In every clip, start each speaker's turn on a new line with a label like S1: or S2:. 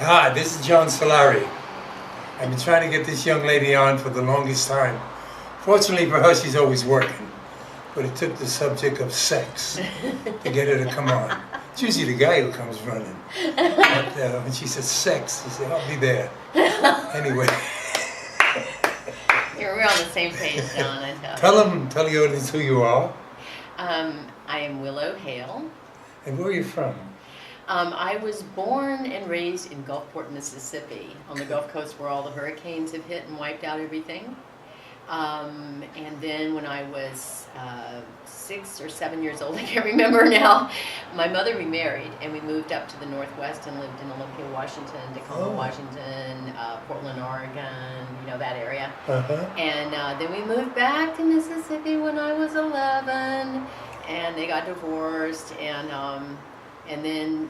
S1: Hi, this is John Solari. I've been trying to get this young lady on for the longest time. Fortunately for her, she's always working. But it took the subject of sex to get her to come on. It's usually the guy who comes running. But when she said sex, she said, I'll be there. Anyway.
S2: We're on the same page, John, I tell you.
S1: Tell the audience who you are.
S2: I am Willow Hale.
S1: And where are you from?
S2: I was born and raised in Gulfport, Mississippi, on the Gulf Coast where all the hurricanes have hit and wiped out everything. And then when I was 6 or 7 years old, I can't remember now, my mother remarried and we moved up to the Northwest and lived in Olympia, Washington, Tacoma, Washington, Portland, Oregon, you know, that area. And then we moved back to Mississippi when I was 11 and they got divorced and then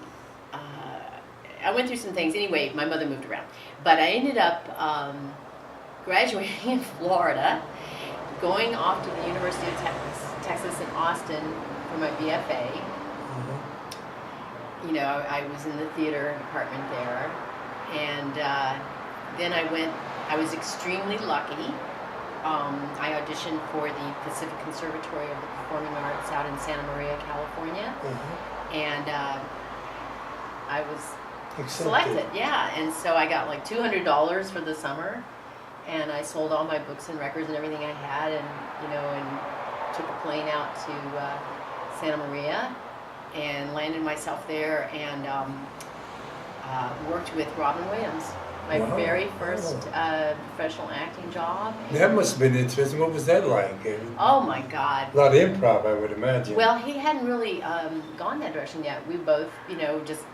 S2: I went through some things. Anyway, my mother moved around. But I ended up graduating in Florida, going off to the University of Texas in Austin for my BFA. You know, I was in the theater department there. And then I was extremely lucky. I auditioned for the Pacific Conservatory of the Performing Arts out in Santa Maria, California. And I was selected, yeah. And so I got like $200 for the summer, and I sold all my books and records and everything I had, and you know, and took a plane out to Santa Maria, and landed myself there, and worked with Robin Williams. My very first professional acting job.
S1: That must have been interesting. What was that like?
S2: Oh my God.
S1: A lot of improv, I would imagine.
S2: Well, he hadn't really gone that direction yet. We both, you know, just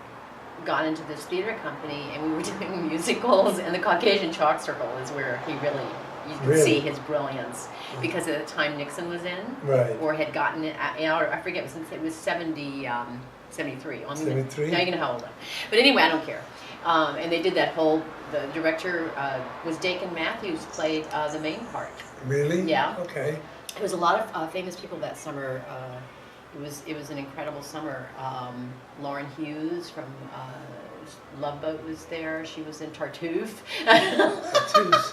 S2: got into this theater company and we were doing musicals, and the Caucasian Chalk Circle is where he really, you could see his brilliance. Because at the time Nixon was in, or had gotten it out, I forget, since it was 73. 73? Now you know how old I am. But anyway, I don't care. And they did that whole, the director was Dakin Matthews, played the main part.
S1: Really?
S2: Yeah.
S1: Okay.
S2: There was a lot of famous people that summer. It was an incredible summer. Lauren Hughes from Love Boat was there. She was in Tartuffe.
S1: Tartuffe.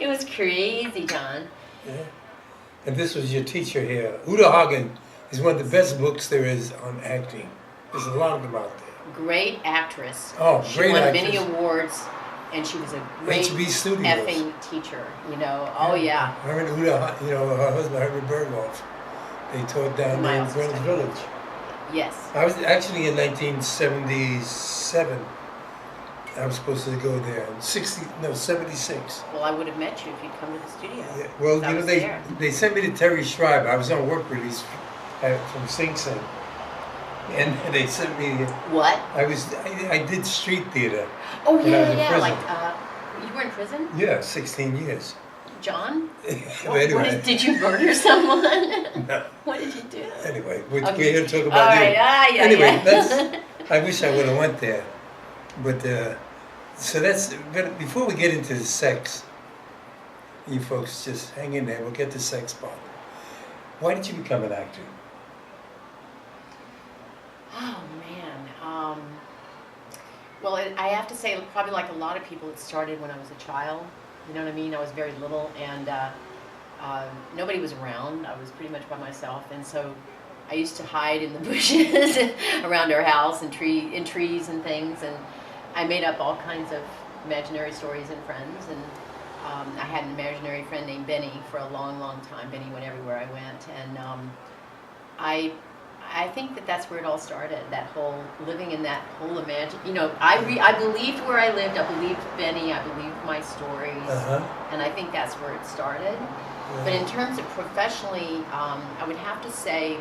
S2: It was crazy, John.
S1: Yeah. And this was your teacher here. Uta Hagen is one of the best books there is on acting. There's a lot of them out there.
S2: Great actress.
S1: Oh, great
S2: actress. She won
S1: actress.
S2: many awards, and she was a great effing teacher. You know. Oh yeah.
S1: Her and Uta, you know, her husband Herbert Berghoff, they taught down there in Greenwich Village.
S2: Yes.
S1: I was actually in 1977. I was supposed to go there. 76.
S2: Well, I would have met you if you'd come to the studio.
S1: Yeah. Well, you know, they sent me to Terry Schreiber. I was on work release from Sing Sing. And they sent me.
S2: What?
S1: I did street theater.
S2: Oh yeah. Like you were in prison?
S1: Yeah, 16 years.
S2: John?
S1: Anyway.
S2: Did you murder someone?
S1: No.
S2: What did you do?
S1: Anyway, we're here to talk about you.
S2: Yeah.
S1: Anyway, I wish I would have went there, but so that's. But before we get into the sex, you folks just hang in there. We'll get the sex part. Why did you become an actor?
S2: Oh man. Well, I have to say, probably like a lot of people, it started when I was a child. You know what I mean? I was very little, and nobody was around. I was pretty much by myself, and so I used to hide in the bushes around our house and in trees and things, and I made up all kinds of imaginary stories and friends, and I had an imaginary friend named Benny for a long, long time. Benny went everywhere I went, and I think that's where it all started, that whole living in that whole you know, I believed where I lived, I believed Benny, I believed my stories, and I think that's where it started. But in terms of professionally, I would have to say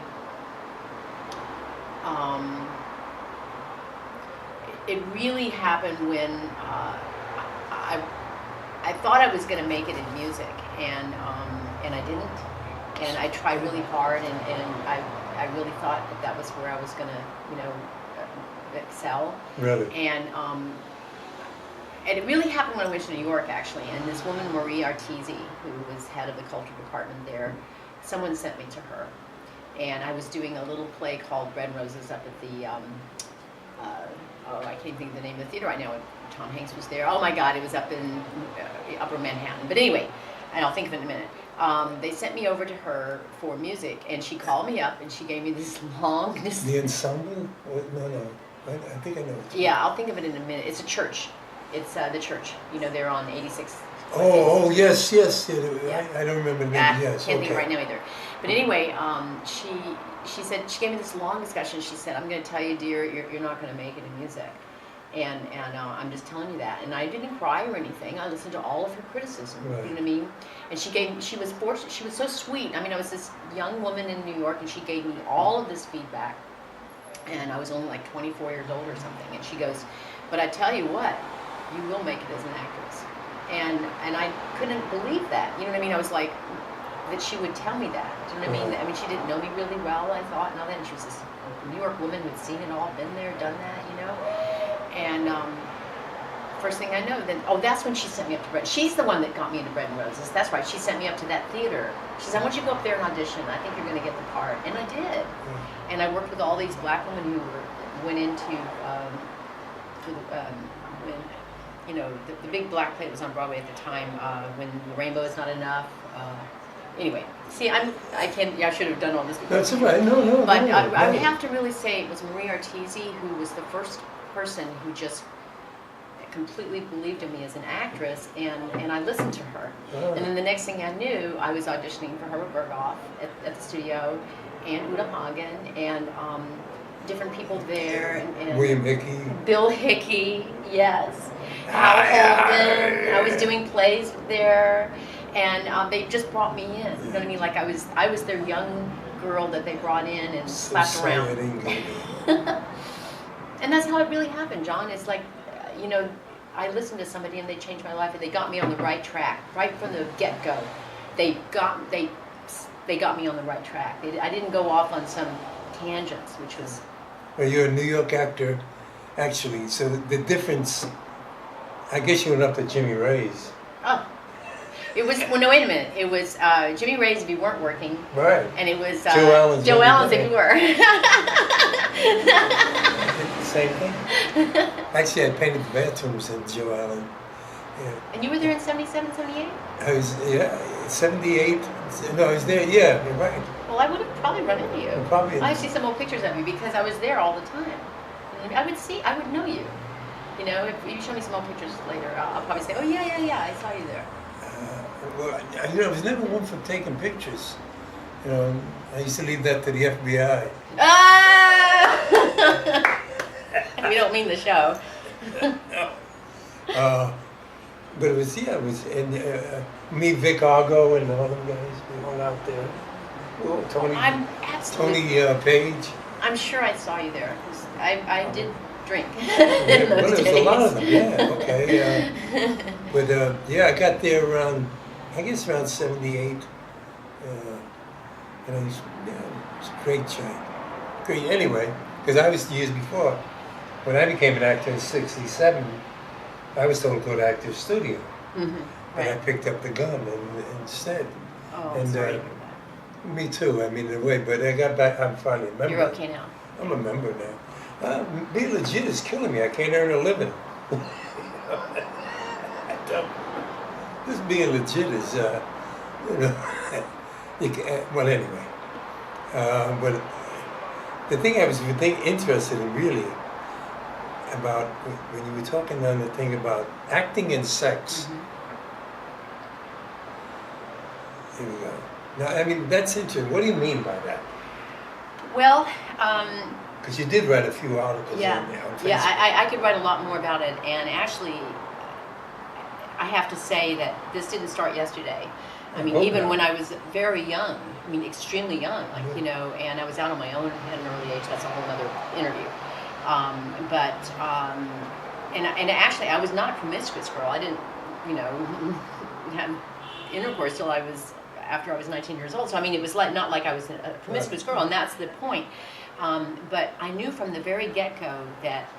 S2: it really happened when I thought I was going to make it in music, and I didn't, and I tried really hard, and I really thought that was where I was going to, you know, excel.
S1: Really?
S2: And it really happened when I went to New York, actually. And this woman, Marie Artisi, who was head of the culture department there, someone sent me to her. And I was doing a little play called Red Roses up at the I can't think of the name of the theater right now. Tom Hanks was there. Oh my God, it was up in Upper Manhattan. But anyway, and I'll think of it in a minute. They sent me over to her for music, and she called me up and she gave me this long.
S1: The ensemble? No. I think I know.
S2: Yeah, I'll think of it in a minute. It's a church. It's the church. You know, they're on 86.
S1: Oh, yes. Yeah.
S2: Yeah.
S1: I don't remember the name. Yes,
S2: can't think right now either. But anyway, she said, she gave me this long discussion. She said, I'm going to tell you, dear, you're not going to make it in music. And I'm just telling you that. And I didn't cry or anything. I listened to all of her criticism.
S1: Right.
S2: You know what I mean? And she was forced. She was so sweet. I mean, I was this young woman in New York, and she gave me all of this feedback. And I was only like 24 years old or something. And she goes, but I tell you what, you will make it as an actress. And I couldn't believe that. You know what I mean? I was like, that she would tell me that. Do you know what I mean? I mean, she didn't know me really well, I thought, and all that. And she was this New York woman who'd seen it all, been there, done that, you know? And first thing I know, then, that's when she sent me up to Bread. She's the one that got me into Bread and Roses. That's right. She sent me up to that theater. She said, I want you to go up there and audition. I think you're going to get the part. And I did. And I worked with all these black women who went into, when, you know, the big black play was on Broadway at the time, when The Rainbow Is Not Enough. Anyway, see, I should have done all this before.
S1: That's all right. No.
S2: But I would have to really say it was Marie Arteezy who was the first person who just completely believed in me as an actress, and I listened to her.
S1: Oh.
S2: And then the next thing I knew, I was auditioning for Herbert Berghoff at the studio, and Uta Hagen, and different people there, and
S1: William Hickey.
S2: Bill Hickey, yes. Hal Holden. I was doing plays there, and they just brought me in. You know what I mean? Like I was their young girl that they brought in and slapped around. And that's how it really happened, John. It's like, you know, I listened to somebody and they changed my life, and they got me on the right track right from the get-go. They got me on the right track. I didn't go off on some tangents, which was.
S1: Well, you're a New York actor, actually. So the difference, I guess you went up to Jimmy Ray's.
S2: Oh. It was, well, no, wait a minute. It was Jimmy Ray's if you weren't working.
S1: Right.
S2: And it was
S1: Joe Allen's
S2: if you were.
S1: Same thing. Actually, I painted the bathrooms in Joe Allen. Yeah.
S2: And you were there in 77, 78?
S1: I was, 78. No, I was there, yeah, you're right.
S2: Well, I would have probably run into you.
S1: Probably.
S2: I see some old pictures of you because I was there all the time. I would know you. You know, if you show me some old pictures later, I'll probably say, oh, yeah, I saw you there.
S1: Well, I was never one for taking pictures. You know, I used to leave that to the FBI.
S2: We don't mean the show.
S1: But it was, and me, Vic Argo, and all them guys, we hung out there. Oh, Tony Page.
S2: I'm sure I saw you there. I did drink
S1: Well,
S2: in
S1: there
S2: those
S1: was
S2: days.
S1: a lot of them, yeah, okay. But I got there around, I guess around 78. And it was a great job. Great, anyway, because I was years before, when I became an actor in 67, I was told to go to Actors Studio.
S2: Mm-hmm.
S1: And I
S2: Right.
S1: picked up the gun instead.
S2: Oh,
S1: And,
S2: sorry.
S1: Me too, I mean, in a way, but I got back, I'm finally a member.
S2: You're okay now.
S1: I'm a member now. Being legit is killing me. I can't earn a living. I don't. Just being legit is, well, anyway. But the thing I was interested in really about when you were talking on the thing about acting and sex.
S2: Mm-hmm.
S1: Here we go. Now, I mean, that's interesting. What do you mean by that?
S2: Well,
S1: Because you did write a few articles
S2: yeah,
S1: on Facebook.
S2: yeah, I could write a lot more about it, and actually, I have to say that this didn't start yesterday. I mean, even when I was very young, I mean, extremely young, like, you know, and I was out on my own at an early age. That's a whole other interview. And actually, I was not a promiscuous girl. I didn't, you know, have intercourse till after I was 19 years old. So, I mean, it was not like I was a promiscuous girl, and that's the point. But I knew from the very get-go that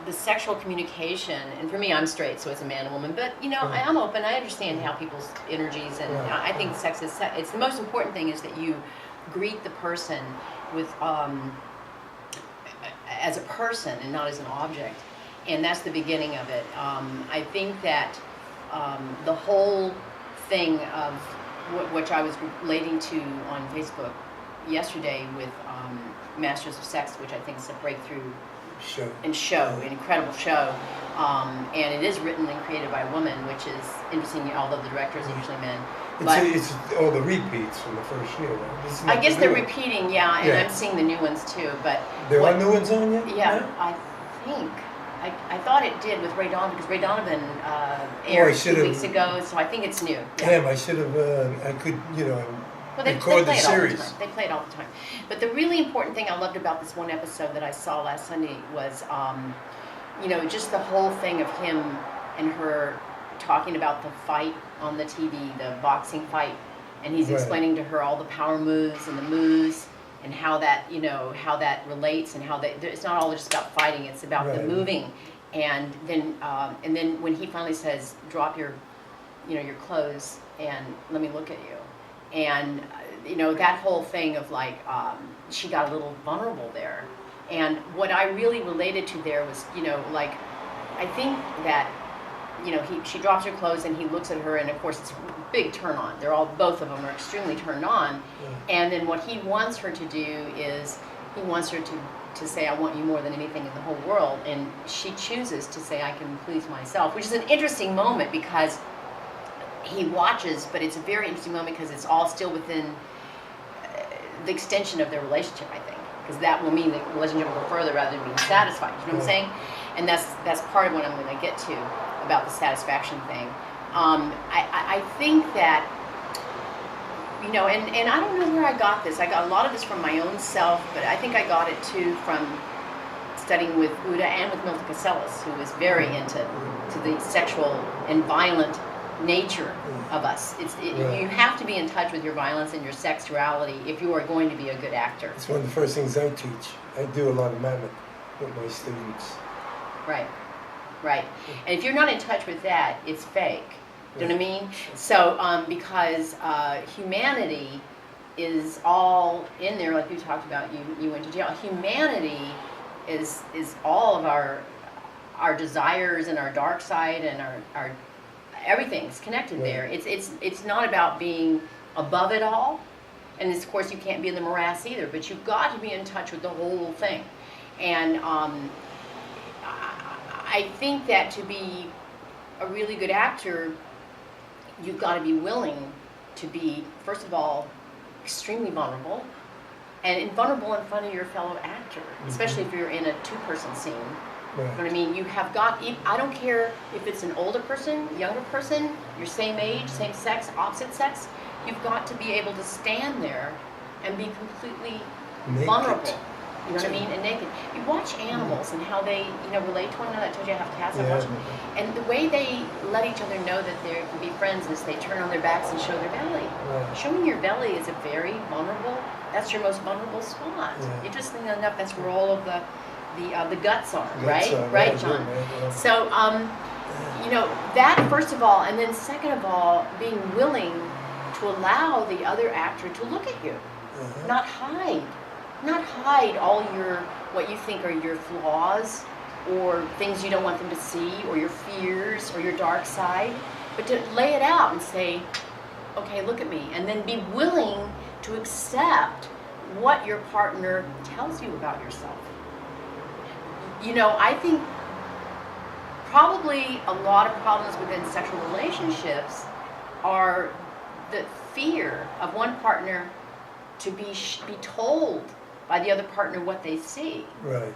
S2: the sexual communication, and for me, I'm straight, so it's a man and woman, but, you know, I'm open. I understand how people's energies, and I think sex is, it's the most important thing is that you greet the person with, as a person and not as an object. And that's the beginning of it. I think that the whole thing of which I was relating to on Facebook yesterday with Masters of Sex, which I think is a breakthrough an incredible show. And it is written and created by a woman, which is interesting, although the directors are usually men. But
S1: it's all the repeats from the first year, right?
S2: I guess they're repeating, and I'm seeing the new ones too. But
S1: there are new ones on yet?
S2: Yeah, I think. I thought it did with Ray Donovan, because Ray Donovan aired 2 weeks ago, so I think it's new. Yeah.
S1: Damn, I should have, I could,
S2: well, they
S1: record
S2: play
S1: the
S2: it
S1: series.
S2: All the time. They play it all the time. But the really important thing I loved about this one episode that I saw last Sunday was, just the whole thing of him and her talking about the fight on the TV, the boxing fight, and he's explaining to her all the power moves and the moves, and how that relates, and how it's not all just about fighting, it's about the moving. And then when he finally says, drop your clothes and let me look at you, and that whole thing of like she got a little vulnerable there. And what I really related to there was, I think that she drops her clothes and he looks at her, and of course it's a big turn on. Both of them are extremely turned on. And then what he wants her to do is he wants her to say, I want you more than anything in the whole world. And she chooses to say, I can please myself, which is an interesting moment because he watches, but it's a very interesting moment because it's all still within the extension of their relationship, I think. Because that will mean the relationship will go further rather than being satisfied. You know what I'm saying? And that's part of what I'm going to get to about the satisfaction thing. I think that, and I don't know where I got this. I got a lot of this from my own self, but I think I got it too from studying with Uda and with Milton Casellas, who is very into the sexual and violent nature of us. You have to be in touch with your violence and your sexuality if you are going to be a good actor.
S1: It's one of the first things I teach. I do a lot of mammoth with my students.
S2: Right. And if you're not in touch with that, it's fake. Do you know what I mean? So, because humanity is all in there, like you talked about, you went to jail. Humanity is all of our desires and our dark side and our everything's connected there. It's not about being above it all, and of course you can't be in the morass either. But you've got to be in touch with the whole thing, and I think that to be a really good actor, you've got to be willing to be, first of all, extremely vulnerable, and vulnerable in front of your fellow actor, especially if you're in a two-person scene. You know what I mean? You have got, I don't care if it's an older person, younger person, your same age, same sex, opposite sex, you've got to be able to stand there and be completely vulnerable. You know what I mean? And naked. You watch animals and how they, relate to one another. I told you I have cats. I watch them. And the way they let each other know that they can be friends is they turn on their backs and show their belly. Showing your belly is a very vulnerable, that's your most vulnerable spot. Interestingly enough, that's where all of the guts are, right? Right, John? So, that first of all, and then second of all, being willing to allow the other actor to look at you, not hide all what you think are your flaws or things you don't want them to see or your fears or your dark side, but to lay it out and say, okay, look at me, and then be willing to accept what your partner tells you about yourself. I think probably a lot of problems within sexual relationships are the fear of one partner to be told by the other partner what they see.
S1: Right.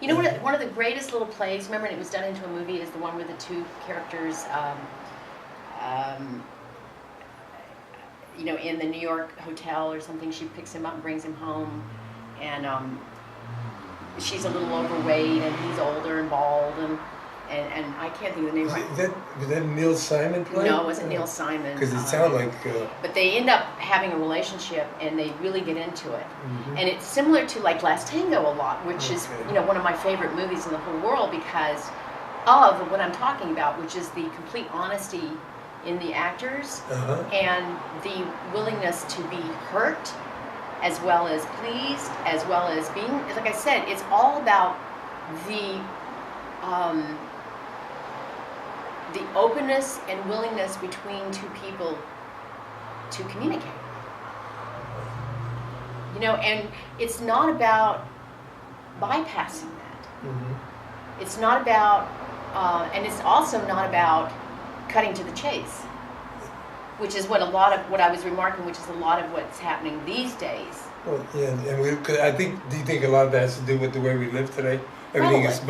S2: One of the greatest little plays, remember, and it was done into a movie, is the one where the two characters, in the New York hotel or something, she picks him up and brings him home, and she's a little overweight, and he's older and bald, and I can't think of the name right.
S1: Was that Neil Simon play?
S2: No, it wasn't Neil Simon.
S1: Because it sounded like...
S2: But they end up having a relationship, and they really get into it. And it's similar to like Last Tango a lot, which is, one of my favorite movies in the whole world because of what I'm talking about, which is the complete honesty in the actors and the willingness to be hurt as well as pleased, as well as being, like I said, it's all about the openness and willingness between two people to communicate. You know, and it's not about bypassing that.
S1: Mm-hmm.
S2: It's not about, and it's also not about cutting to the chase, which is what I was remarking, which is a lot of what's happening these days.
S1: Well, yeah, and do you think a lot of that has to do with the way we live today? Everything is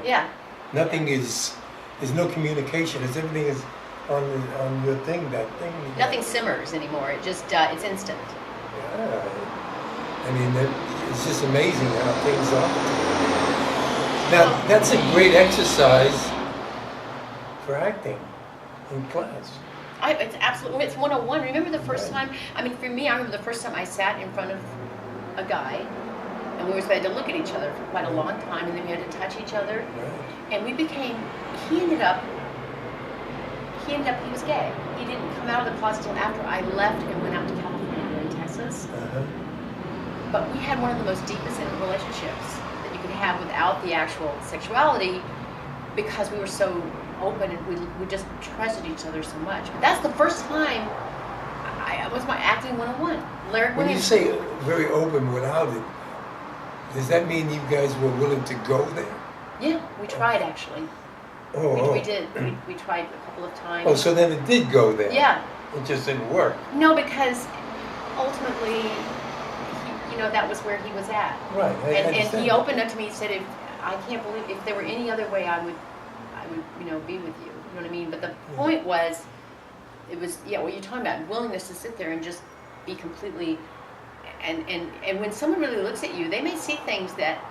S2: Yeah.
S1: Nothing is, there's no communication. Everything is on your thing, that thing.
S2: Nothing simmers anymore. It just, it's instant.
S1: Yeah. I mean, it's just amazing how things are. Now, that's a great exercise for acting in class.
S2: It's absolutely, it's 101. Remember the first
S1: Right.
S2: time, I mean, for me, I remember the first time I sat in front of a guy, and we were supposed to look at each other for quite a long time, and then we had to touch each other,
S1: Right.
S2: and we became, he ended up, he was gay. He didn't come out of the closet until after I left and went out to California and Texas.
S1: Uh-huh.
S2: But we had one of the most deepest relationships that you could have without the actual sexuality, because we were so open and we just trusted each other so much. But that's the first time I was my acting 101.
S1: When you say very open without it, does that mean you guys were willing to go there?
S2: Yeah, we tried actually.
S1: Oh,
S2: We did. We tried a couple of times.
S1: Oh, so then it did go there.
S2: Yeah.
S1: It just didn't work.
S2: No, because ultimately, that was where he was at.
S1: Right.
S2: And he opened up to me and said, I can't believe, if there were any other way, I would, be with you. You know what I mean? But the point was, it was, what you're talking about, willingness to sit there and just be completely, and when someone really looks at you, they may see things that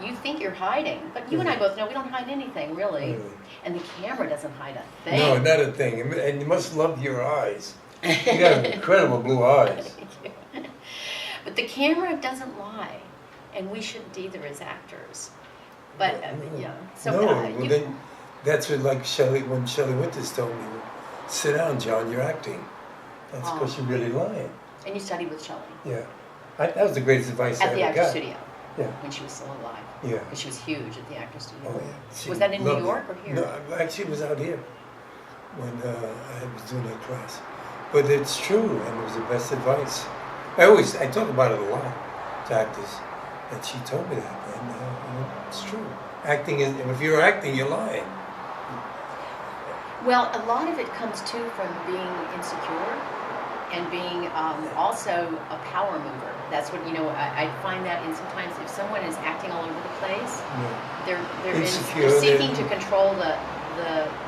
S2: you think you're hiding, but you and I both know we don't hide anything, really. And the camera doesn't hide a thing.
S1: No, not a thing. And you must love your eyes. You got incredible blue eyes.
S2: But the camera doesn't lie, and we shouldn't either as actors. But so
S1: then that's what, like when Shelley Winters told me, sit down, John, you're acting. That's because you're really lying.
S2: And you studied with Shelley.
S1: Yeah, that was the greatest advice I
S2: at the
S1: ever
S2: Actor
S1: got.
S2: Studio.
S1: Yeah.
S2: When she was still alive.
S1: Yeah.
S2: Because she was huge at the Actor Studio.
S1: Oh yeah.
S2: Was that in New York or here?
S1: No, actually it was out here when I was doing that class. But it's true, and it was the best advice. I talk about it a lot to actors, and she told me that, and it's true. Acting is, if you're acting, you're lying.
S2: Well, a lot of it comes too from being insecure and being also a power mover. That's what, I find that in sometimes if someone is acting all over the place, they're
S1: insecure,
S2: seeking to control the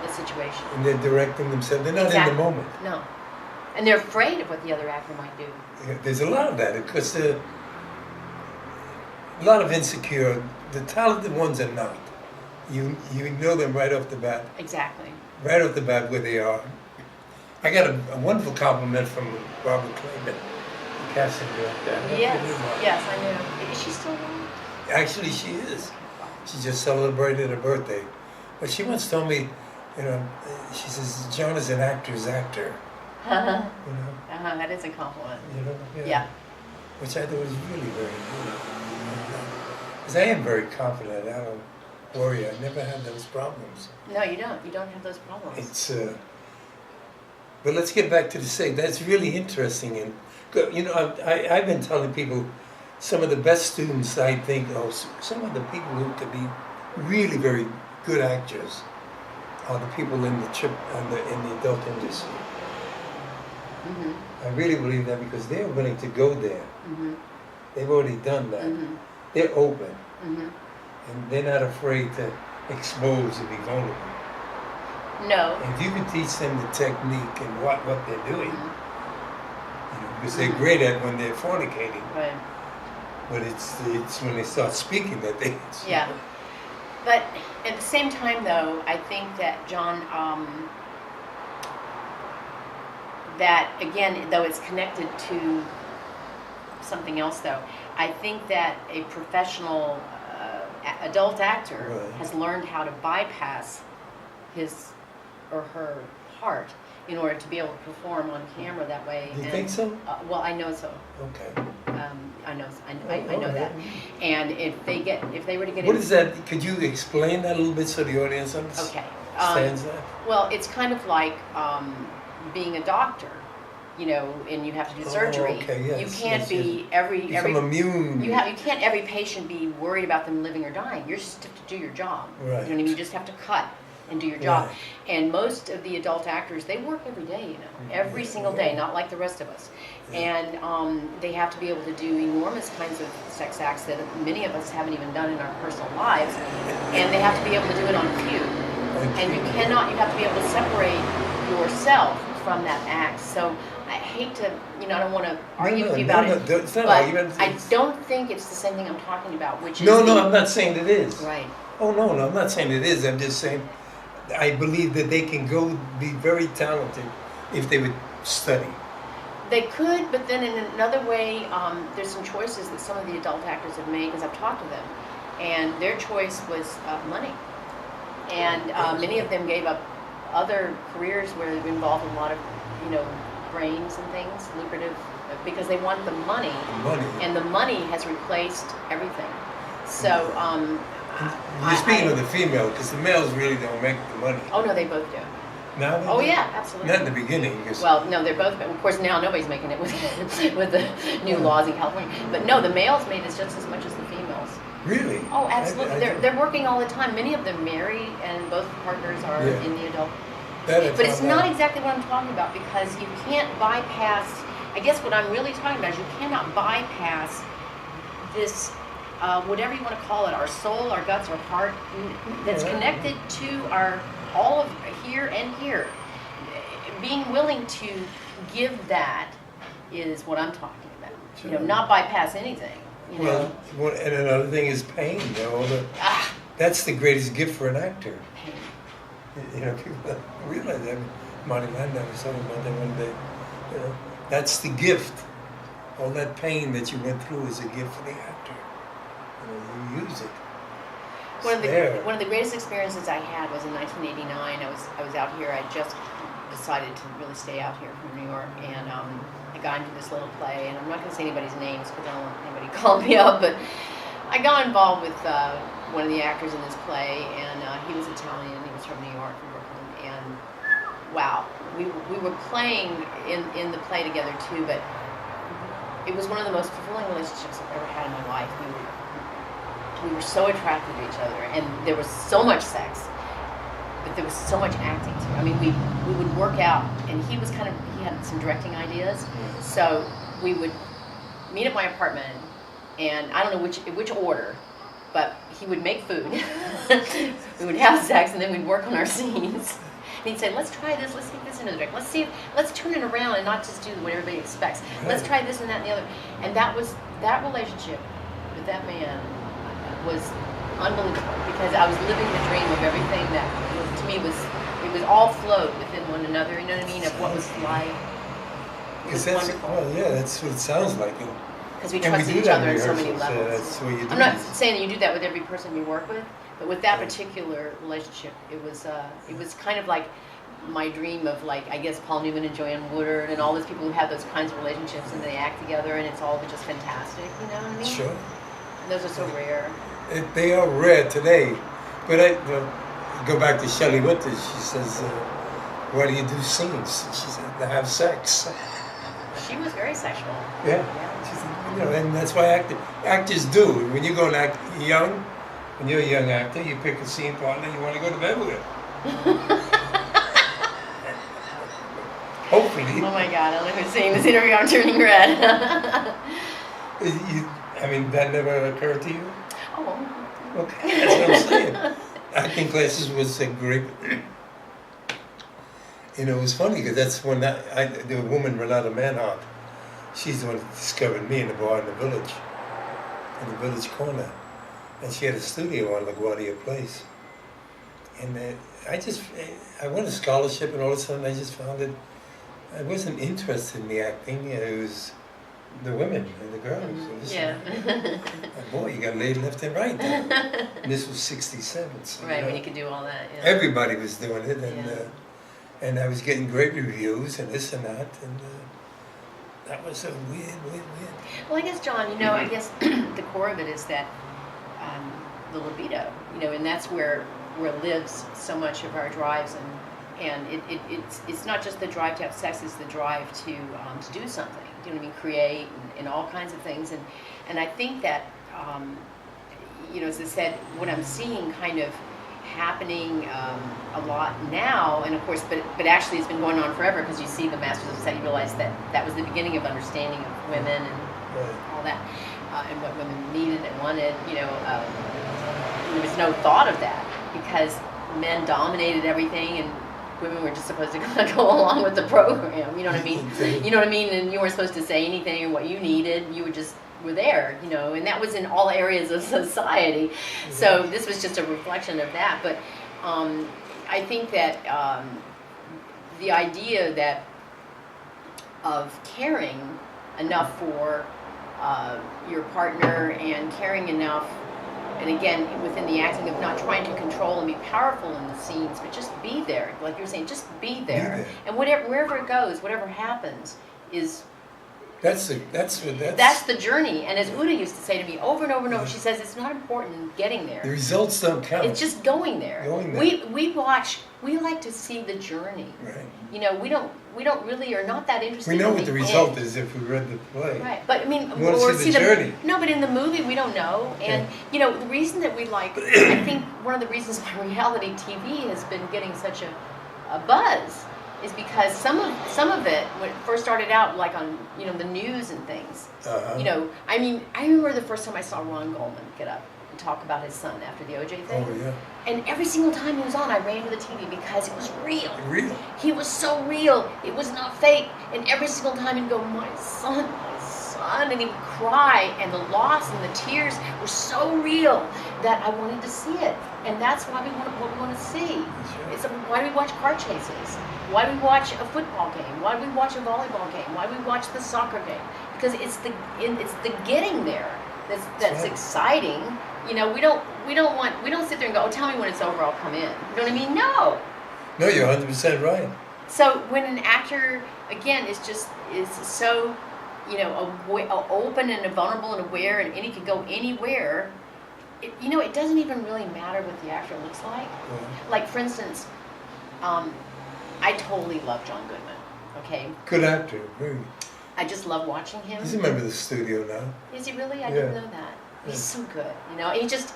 S2: situation.
S1: And they're directing themselves. They're not in the moment.
S2: No. And they're afraid of what the other actor might do.
S1: Yeah, there's a lot of that, because a lot of insecure, the talented ones are not. You know them right off the bat.
S2: Exactly.
S1: Right off the bat where they are. I got a wonderful compliment from Barbara Clayman, the casting director.
S2: Yes, I know. Is she still alive?
S1: Actually, she is. She just celebrated her birthday. But she once told me, she says, John is an actor's actor.
S2: That is a compliment. Yeah.
S1: Which I thought was really very good. Because I am very confident. I don't worry. I never had those problems.
S2: No, you don't. You don't have those problems.
S1: It's, but let's get back to the say. That's really interesting. And, I've been telling people some of the best students, I think, some of the people who could be really very good actors are the people in the adult industry.
S2: Mm-hmm.
S1: I really believe that, because they're willing to go there.
S2: Mm-hmm.
S1: They've already done that.
S2: Mm-hmm.
S1: They're open.
S2: Mm-hmm.
S1: And they're not afraid to expose and be vulnerable.
S2: No.
S1: If you can teach them the technique and what they're doing, because they're great at when they're fornicating.
S2: Right.
S1: But it's when they start speaking that they...
S2: Yeah. But at the same time, though, I think that, John, that, again, though it's connected to something else, though, I think that a professional adult actor has learned how to bypass his or her heart in order to be able to perform on camera that way.
S1: You think so?
S2: Well, I know so.
S1: Okay.
S2: I know that. And if they were to get
S1: What is that? Could you explain that a little bit so the audience understands
S2: okay.
S1: that?
S2: Well, it's kind of like being a doctor, you know, and you have to do surgery.
S1: Okay, yes,
S2: you can't be every
S1: immune.
S2: You can't every patient be worried about them living or dying. You're just have to do your job.
S1: Right.
S2: You know what I mean? You just have to cut and do your job.
S1: Right.
S2: And most of the adult actors, they work every day, you know, every single day, not like the rest of us. And they have to be able to do enormous kinds of sex acts that many of us haven't even done in our personal lives. And they have to be able to do it on cue. And you have to be able to separate yourself from that act. So I hate to, you know, I don't want to argue with you about it.
S1: It's not
S2: but
S1: argument.
S2: I don't think it's the same thing I'm talking about, which is
S1: No, I'm not saying it is.
S2: Right.
S1: Oh, no, I'm not saying it is. I'm just saying I believe that they can go be very talented if they would study.
S2: They could, but then in another way, there's some choices that some of the adult actors have made, because I've talked to them, and their choice was money. And many of them gave up other careers where they've been involved in a lot of, you know, brains and things, lucrative, because they want the money. And the money has replaced everything. So,
S1: You're speaking of the female, because the males really don't make the money.
S2: Oh, no, they both do.
S1: Now?
S2: Oh, yeah, absolutely.
S1: Not in the beginning.
S2: Well, no, they're both, of course, now nobody's making it with with the new laws in California. But no, the males made it just as much as the females.
S1: Really?
S2: Oh, absolutely. They're working all the time. Many of them marry, and both partners are in the adult. But it's not exactly what I'm talking about, because you can't bypass, I guess what I'm really talking about is you cannot bypass this, whatever you want to call it, our soul, our guts, our heart, that's connected to our, all of here and here. Being willing to give that is what I'm talking about. Sure. You know, not bypass anything. You know?
S1: Well, and another thing is pain. You know, that's the greatest gift for an actor.
S2: Pain.
S1: You know, people don't realize that. Marty Landau was talking about that one day. You know, that's the gift. All that pain that you went through is a gift for the actor. You know, you use it.
S2: One of the greatest experiences I had was in 1989. I was out here. I just decided to really stay out here from New York, and I got into this little play. And I'm not going to say anybody's names because I don't want anybody to call me up, but I got involved with one of the actors in this play, and he was Italian. He was from New York, from Brooklyn, and wow, we were playing in the play together too. But it was one of the most fulfilling relationships I've ever had in my life. We were so attracted to each other, and there was so much sex, but there was so much acting too. I mean, we would work out, and he had some directing ideas, so we would meet at my apartment, and I don't know which order, but he would make food. We would have sex, and then we'd work on our scenes. And he'd say, let's try this, let's take this into the direct, let's turn it around and not just do what everybody expects. Right. Let's try this and that and the other. And that relationship with that man was unbelievable, because I was living the dream of everything that to me it was all flowed within one another, you know what I mean, of what was like. It was wonderful.
S1: Well, yeah, that's what it sounds like.
S2: Because we trusted each other on so many levels.
S1: That's what you do.
S2: I'm not saying that you do that with every person you work with, but with that particular relationship, it was kind of like my dream of, like, I guess Paul Newman and Joanne Woodard and all those people who have those kinds of relationships, and they act together, and it's all just fantastic, you know what I mean?
S1: Sure.
S2: And those are so rare.
S1: They are rare today. But I go back to Shelley Winters. She says, why do you do scenes? She said, to have sex.
S2: She was very sexual.
S1: Yeah. She said, you know, and that's why actors do. When you go and act young, when you're a young actor, you pick a scene partner you want to go to bed with. Hopefully.
S2: Oh my God, I look at seeing this interview, I'm turning red.
S1: I mean, that never occurred to you?
S2: Oh.
S1: Okay, that's what I'm saying. Acting classes was a great. You know, it was funny because that's when the woman Renata Manhart, she's the one that discovered me in the bar in the village corner, and she had a studio on LaGuardia Place. And I won a scholarship, and all of a sudden I just found that I wasn't interested in the acting. It was the women and the girls.
S2: Yeah.
S1: Boy, you got laid left and right then. And this was 67. So,
S2: right, when you could do all that. Yeah.
S1: Everybody was doing it, and and I was getting great reviews and this and that, and that was a weird.
S2: Well, I guess, John, I guess the core of it is that the libido, and that's where lives so much of our drives, and it's not just the drive to have sex; it's the drive to do something. You know what I mean? Create and all kinds of things, and I think that as I said, what I'm seeing kind of happening a lot now, and of course, but actually it's been going on forever, because you see the Masters of Sex, you realize that was the beginning of understanding of women and all that, and what women needed and wanted. There was no thought of that, because men dominated everything, and women were just supposed to kind of go along with the program. You know what I mean? You know what I mean? And you weren't supposed to say anything or what you needed. You were there, and that was in all areas of society. So this was just a reflection of that. But I think that the idea that of caring enough for your partner, and caring enough, and again, within the acting of not trying to control and be powerful in the scenes, but just be there. Like you were saying, just be there. And wherever it goes, whatever happens, is... That's the journey. And as Uda used to say to me over and over and over, she says, it's not important getting there.
S1: The results don't count.
S2: It's just going there. We like to see the journey.
S1: Right.
S2: We don't really are not that interested.
S1: We know what the result is if we read the play.
S2: Right. But I mean,
S1: we want to see the journey.
S2: No, but in the movie we don't know. And the reason that we like, I think one of the reasons why reality TV has been getting such a buzz is because some of it, when it first started out, like on the news and things. I mean, I remember the first time I saw Ron Goldman get up and talk about his son after the OJ thing.
S1: Oh yeah.
S2: And every single time he was on, I ran to the TV because it was real.
S1: Real.
S2: He was so real. It was not fake. And every single time he'd go, my son, and he would cry, and the loss and the tears were so real that I wanted to see it. And that's why what we want to see.
S1: Right.
S2: It's why we watch car chases. Why we watch a football game. Why we watch a volleyball game. Why we watch the soccer game. Because it's the getting there that's exciting. We don't sit there and go, oh, tell me when it's over, I'll come in. You know what I mean? No.
S1: No, you're 100% right.
S2: So when an actor, again, is so, open and vulnerable and aware, and he can go anywhere, it doesn't even really matter what the actor looks like.
S1: Yeah.
S2: Like, for instance, I totally love John Goodman, okay?
S1: Good actor, really.
S2: I just love watching him.
S1: He's a member of the studio now.
S2: Is he really? I didn't know that. He's so good, He just,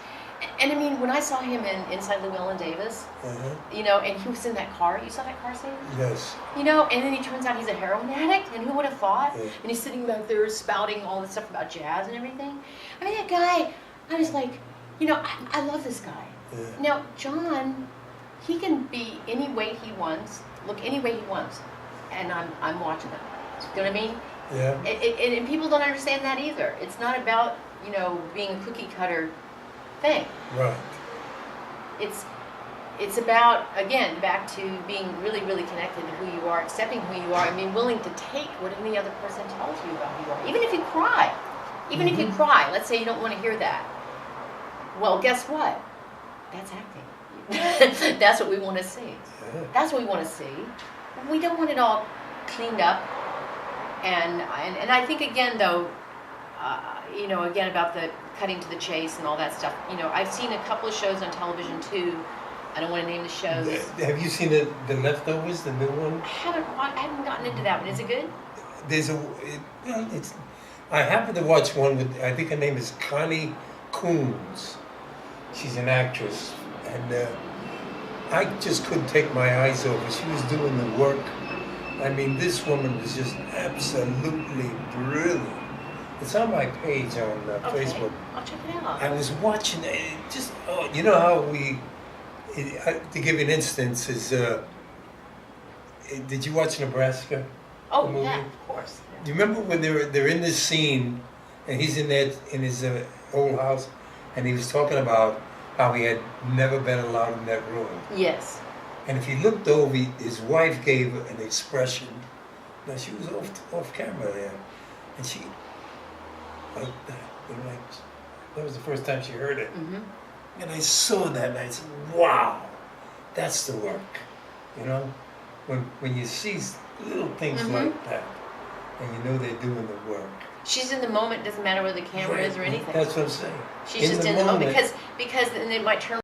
S2: and I mean, when I saw him in Inside Llewellyn Davis, and he was in that car. You saw that car scene?
S1: Yes.
S2: And then he turns out he's a heroin addict, and who would have thought? Yeah. And he's sitting back there spouting all this stuff about jazz and everything. I mean, that guy, I was like, I love this guy.
S1: Yeah.
S2: Now, John, he can be any way he wants, look any way he wants, and I'm watching him. You know what I mean?
S1: Yeah.
S2: And people don't understand that either. It's not about, being a cookie cutter thing.
S1: Right.
S2: It's about, again, back to being really, really connected to who you are, accepting who you are, and being willing to take what any other person tells you about who you are. Even if you cry. If you cry, let's say you don't want to hear that. Well, guess what? That's acting. That's what we want to see.
S1: Yeah.
S2: That's what we want to see. We don't want it all cleaned up. And I think, again, though, again, about the cutting to the chase and all that stuff. I've seen a couple of shows on television, too. I don't want to name the shows.
S1: Have you seen The Leftovers, the new one?
S2: I haven't gotten into that one. Is it good?
S1: I happened to watch one with, I think her name is Connie Coons. She's an actress. And I just couldn't take my eyes off her. She was doing the work. I mean, this woman was just absolutely brilliant. It's on my page on Facebook.
S2: I'll check it out.
S1: I was watching it. You know how to give you an instance is, did you watch Nebraska?
S2: Oh, yeah, of course. Yeah.
S1: Do you remember when they're in this scene, and he's in his old house, and he was talking about how he had never been allowed in that room?
S2: Yes.
S1: And if he looked over, his wife gave an expression. Now, she was off camera there, and she, like that, that was the first time she heard it. Mm-hmm. And I saw that, and I said, wow, that's the work, when you see little things like that, and you know they're doing the work.
S2: She's in the moment. Doesn't matter where the camera is or anything.
S1: That's what I'm saying.
S2: She's just in the moment because then they might turn